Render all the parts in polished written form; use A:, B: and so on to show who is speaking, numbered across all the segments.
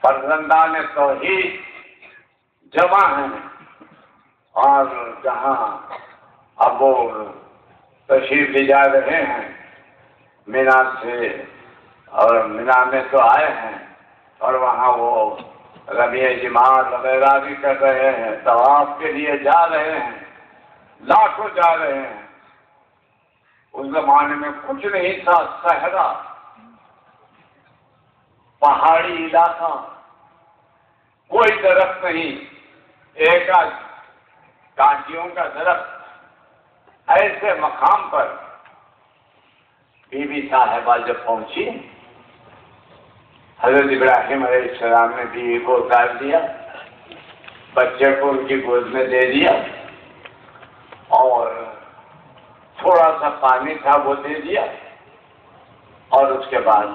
A: فرزندان توحید جمع ہیں، اور جہاں اب وہ تشریف لے جا رہے ہیں مینا سے، اور مینا میں تو آئے ہیں، اور وہاں وہ رمیع جماعت وغیرہ بھی کر رہے ہیں، طواف کے لیے جا رہے ہیں، لاکھوں جا رہے ہیں۔ اس زمانے میں کچھ نہیں تھا، صحرا، پہاڑی علاقہ، کوئی درخت نہیں، ایک آدھ کانٹیوں کا درخت۔ ایسے مقام پر بی بی صاحبہ جب پہنچی، حضرت ابراہیم علیہ السلام نے بیوی کو اتار دیا، بچے کو ان کی گود میں دے دیا، اور تھوڑا سا پانی تھا وہ دے دیا، اور اس کے بعد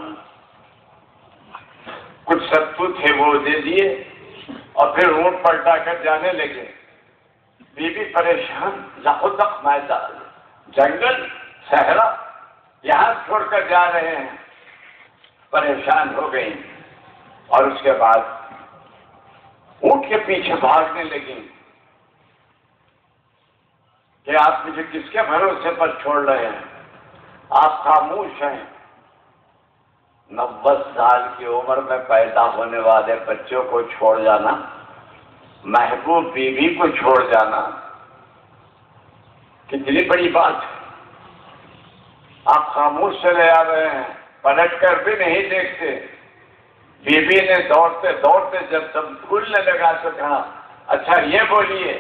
A: کچھ ستو تھے وہ دے دیے، اور پھر اونٹ پلٹا کر جانے لگے۔ بی بی پریشان، زخودخ میدان، جنگل، صحرا، یہاں چھوڑ کر جا رہے ہیں، پریشان ہو گئی، اور اس کے بعد اونٹ کے پیچھے بھاگنے لگی کہ آپ مجھے کس کے بھروسے پر چھوڑ رہے ہیں؟ آپ خاموش ہیں۔ 90 سال کی عمر میں پیدا ہونے والے بچوں کو چھوڑ جانا، محبوب بیوی کو چھوڑ جانا، کتنی بڑی بات ہے۔ آپ خاموش چلے آ رہے ہیں، پلٹ کر بھی نہیں دیکھتے۔ بیوی نے دوڑتے دوڑتے جب سب بھولنے لگا تو کہا، اچھا یہ بولیے،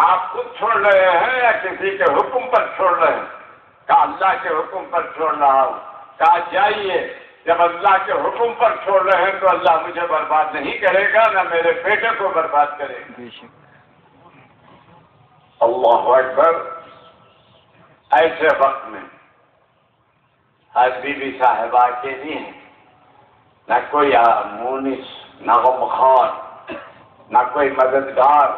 A: آپ خود چھوڑ رہے ہیں یا کسی کے حکم پر چھوڑ رہے ہیں؟ کہا اللہ کے حکم پر چھوڑ رہا ہوں۔ کہا جائیے، جب اللہ کے حکم پر چھوڑ رہے ہیں تو اللہ مجھے برباد نہیں کرے گا، نہ میرے بیٹے کو برباد کرے گا۔ اللہ اکبر۔ ایسے وقت میں آج بی بی صاحبہ کے لیے نہ کوئی مونس، نہ غمخوار، نہ کوئی مددگار۔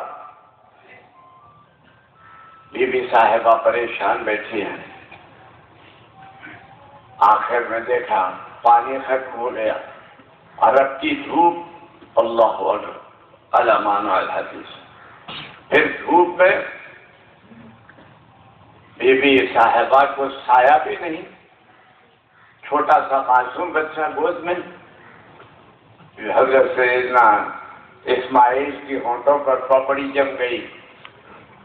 A: بی بی صاحبہ پریشان بیٹھی ہیں۔ آخر میں دیکھا پانی ختم ہو گیا، عرب کی دھوپ، اللہ اکبر، علمان الحدیث۔ پھر دھوپ میں بی بی صاحبہ کو سایہ بھی نہیں، چھوٹا سا معصوم بچہ گود میں۔ حضرت سیدنا اسماعیل کی ہونٹوں پر پپڑی جم گئی،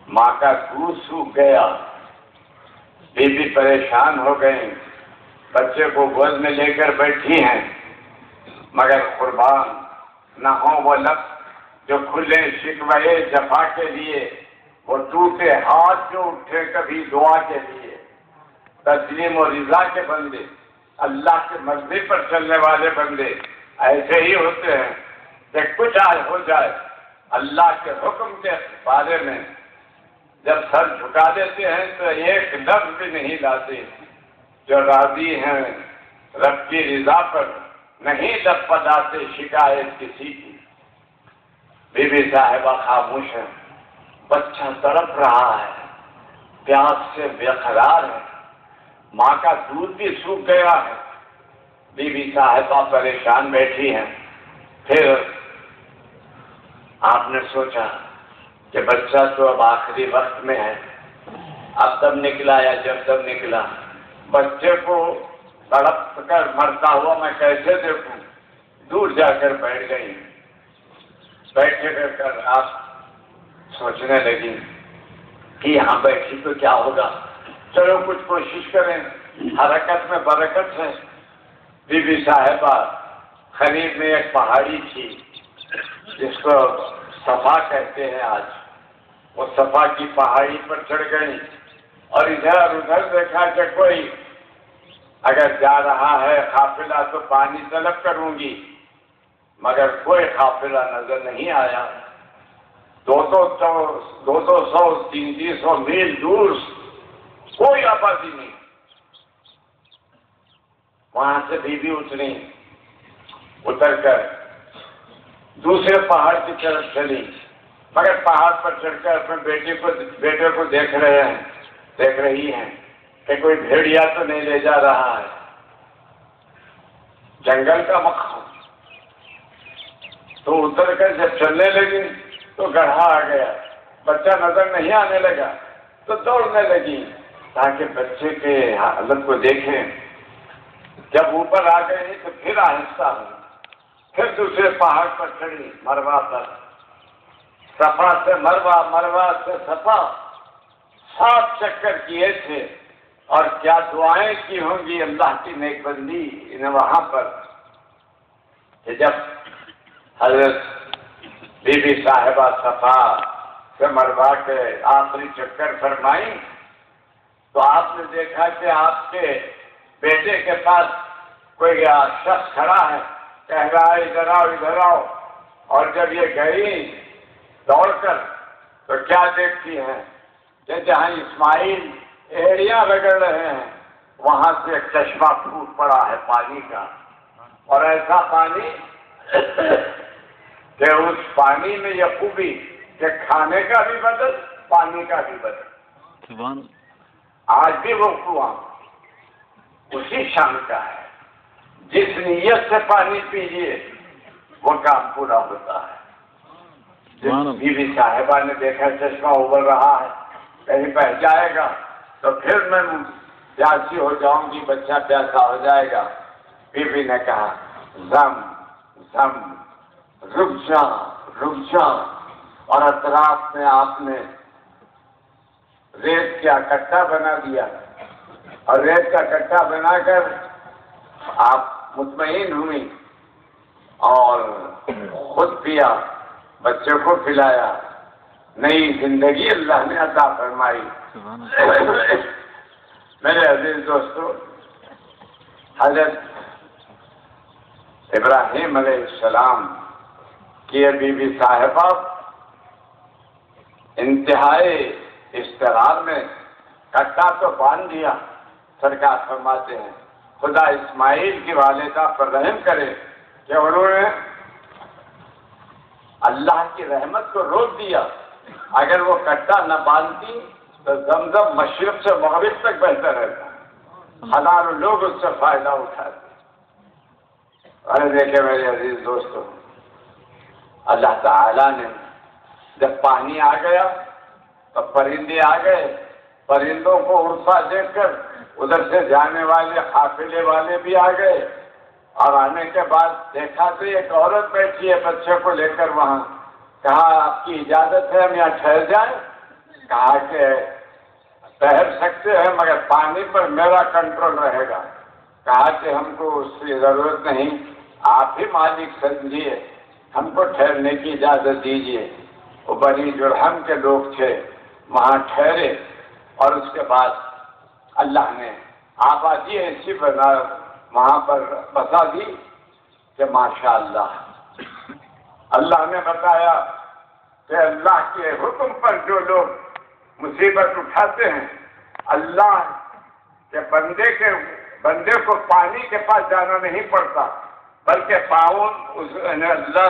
A: ماں کا دودھ سوکھ گیا، بی بی پریشان ہو گئی، بچے کو گود میں لے کر بیٹھی ہیں، مگر قربان نہ ہوں وہ لفظ جو کھلے شکوے جفا کے لیے، وہ ٹوٹے ہاتھ جو اٹھے کبھی دعا کے لیے۔ تسلیم و رضا کے بندے، اللہ کے مرضی پر چلنے والے بندے ایسے ہی ہوتے ہیں کہ کچھ ہو جائے، اللہ کے حکم کے بارے میں جب سر جھکا دیتے ہیں تو ایک لفظ بھی نہیں لاتے۔ جو راضی ہیں رب کی رضا پر، نہیں لب پڑاتے شکایت کسی کی۔ بی بی صاحبہ خاموش ہے، بچہ تڑپ رہا ہے، پیاس سے بے قرار ہے، ماں کا دودھ بھی سوکھ گیا ہے، بی بی صاحبہ پریشان بیٹھی ہیں۔ پھر آپ نے سوچا کہ بچہ تو اب آخری وقت میں ہے، اب تب نکلا یا جب تب نکلا، بچے کو تڑپ کر مرتا ہوا میں کیسے دیکھوں؟ دور جا کر بیٹھ گئی۔ بیٹھے کر آپ سوچنے لگی کہ یہاں بیٹھی تو کیا ہوگا، چلو کچھ کوشش کریں، حرکت میں برکت ہے۔ بی بی صاحبہ قریب میں ایک پہاڑی تھی جس کو صفا کہتے ہیں آج، وہ صفا کی پہاڑی پر چڑھ گئی، اور ادھر ادھر دیکھا کہ کوئی اگر جا رہا ہے قافلہ تو پانی طلب کروں گی، مگر کوئی قافلہ نظر نہیں آیا۔ 200 300 میل دور کوئی آبادی نہیں۔ وہاں سے بی بی اتری، اتر کر دوسرے پہاڑ کی طرف چلی، مگر پہاڑ پر چڑھ کر اپنے بیٹے کو دیکھ رہی ہیں کہ کوئی بھیڑیا تو نہیں لے جا رہا ہے۔ جنگل کا مقام، تو اتر کر جب چلنے لگی تو گڑھا آ گیا، بچہ نظر نہیں آنے لگا تو دوڑنے لگی تاکہ بچے کے حالت کو دیکھیں۔ جب اوپر آ گئی تو پھر آہستہ ہوئی، پھر دوسرے پہاڑ پر چڑھی، مروا پر، صفا سے مروا، مروا سے صفا، 7 چکر کیے تھے، اور کیا دعائیں کی ہوں گی اللہ کی نیک بندی نے وہاں پر کہ جب حضرت بی بی صاحبہ صفا سے مروا کے آخری چکر فرمائی تو آپ نے دیکھا کہ آپ کے بیٹے کے پاس کوئی شخص کھڑا ہے، کہہ رہا ہے ادھر آؤ ادھر آؤ، اور جب یہ گئی دوڑ کر تو کیا دیکھتی ہیں کہ جہاں اسماعیل ایڑیاں رگڑ رہے ہیں وہاں سے ایک چشمہ پھوٹ پڑا ہے پانی کا، اور ایسا پانی کہ اس پانی میں یہ خوبی کہ کھانے کا بھی بدل، پانی کا بھی بدل۔ آج بھی وہ کنواں اسی شان کا ہے، جس نیت سے پانی پیجیے وہ کام پورا ہوتا ہے۔ بی بی صاحبہ نے دیکھا چشمہ ابل رہا ہے، کہیں بہ جائے گا تو پھر میں پیاسی ہو جاؤں گی، بچہ پیاسا ہو جائے گا۔ بی بی نے کہا زم زم، رک جا رک جا، اور اطراف میں آپ نے ریت کا کٹا بنا دیا، اور ریت کا کٹا بنا کر آپ مطمئن ہوئی اور خود پیا، بچے کو پلایا، نئی زندگی اللہ نے عطا فرمائی۔ میرے عزیز دوستو، حضرت ابراہیم علیہ السلام کی بی بی صاحبہ انتہائی اضطرار میں کٹا تو باندھ دیا، سرکار فرماتے ہیں خدا اسماعیل کی والدہ پر رحم کرے کہ انہوں نے اللہ کی رحمت کو روک دیا۔ اگر وہ کٹا نہ باندھتی تو زمزم مشرق سے مغرب تک بہتا رہتا، ہزاروں لوگ اس سے فائدہ اٹھاتے۔ ارے دیکھیں میرے عزیز دوستو، اللہ تعالیٰ نے جب پانی آ گیا تو پرندے آ گئے، پرندوں کو اڑتا دیکھ کر ادھر سے جانے والے قافلے والے بھی آ گئے، اور آنے کے بعد دیکھا تو ایک عورت بیٹھی ہے بچے کو لے کر وہاں۔ کہا آپ کی اجازت ہے ہم یہاں ٹھہر جائیں؟ کہا کہ ٹھہر سکتے ہیں مگر پانی پر میرا کنٹرول رہے گا۔ کہا کہ ہم کو اس کی ضرورت نہیں، آپ ہی مالک سمجھیے، ہم کو ٹھہرنے کی اجازت دیجیے۔ وہ بنی جرہم کے لوگ تھے، وہاں ٹھہرے، اور اس کے بعد اللہ نے آبادی ایسی بنا وہاں پر بتا دی کہ ماشاءاللہ اللہ نے بتایا کہ اللہ کے حکم پر جو لوگ مصیبت اٹھاتے ہیں، اللہ کے بندے کو پانی کے پاس جانا نہیں پڑتا، بلکہ اللہ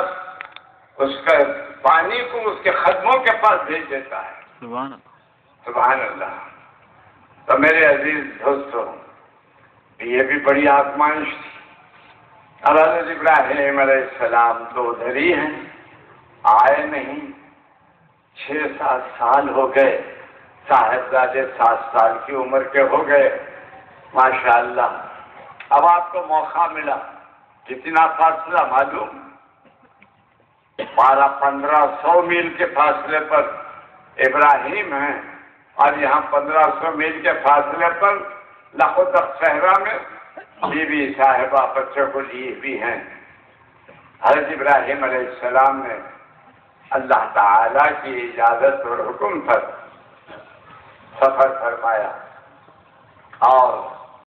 A: اس کا پانی کو اس کے قدموں کے پاس بھیج دیتا ہے۔ سبحان اللہ۔ تو میرے عزیز دوستو، یہ بھی بڑی آزمائش تھی۔ حضرت ابراہیم علیہ السلام تو ادھر ہی ہیں، آئے نہیں، 6-7 سال ہو گئے، صاحبزادے 7 سال کی عمر کے ہو گئے، ماشاءاللہ۔ اب آپ کو موقع ملا، کتنا فاصلہ معلوم؟ 1200-1500 میل کے فاصلے پر ابراہیم ہیں، اور یہاں 1500 میل کے فاصلے پر لخوتخ صحرا میں بی بی صاحبہ بچوں کو لیے بھی ہیں۔ حضرت ابراہیم علیہ السلام نے اللہ تعالی کی اجازت اور حکم پر سفر فرمایا، اور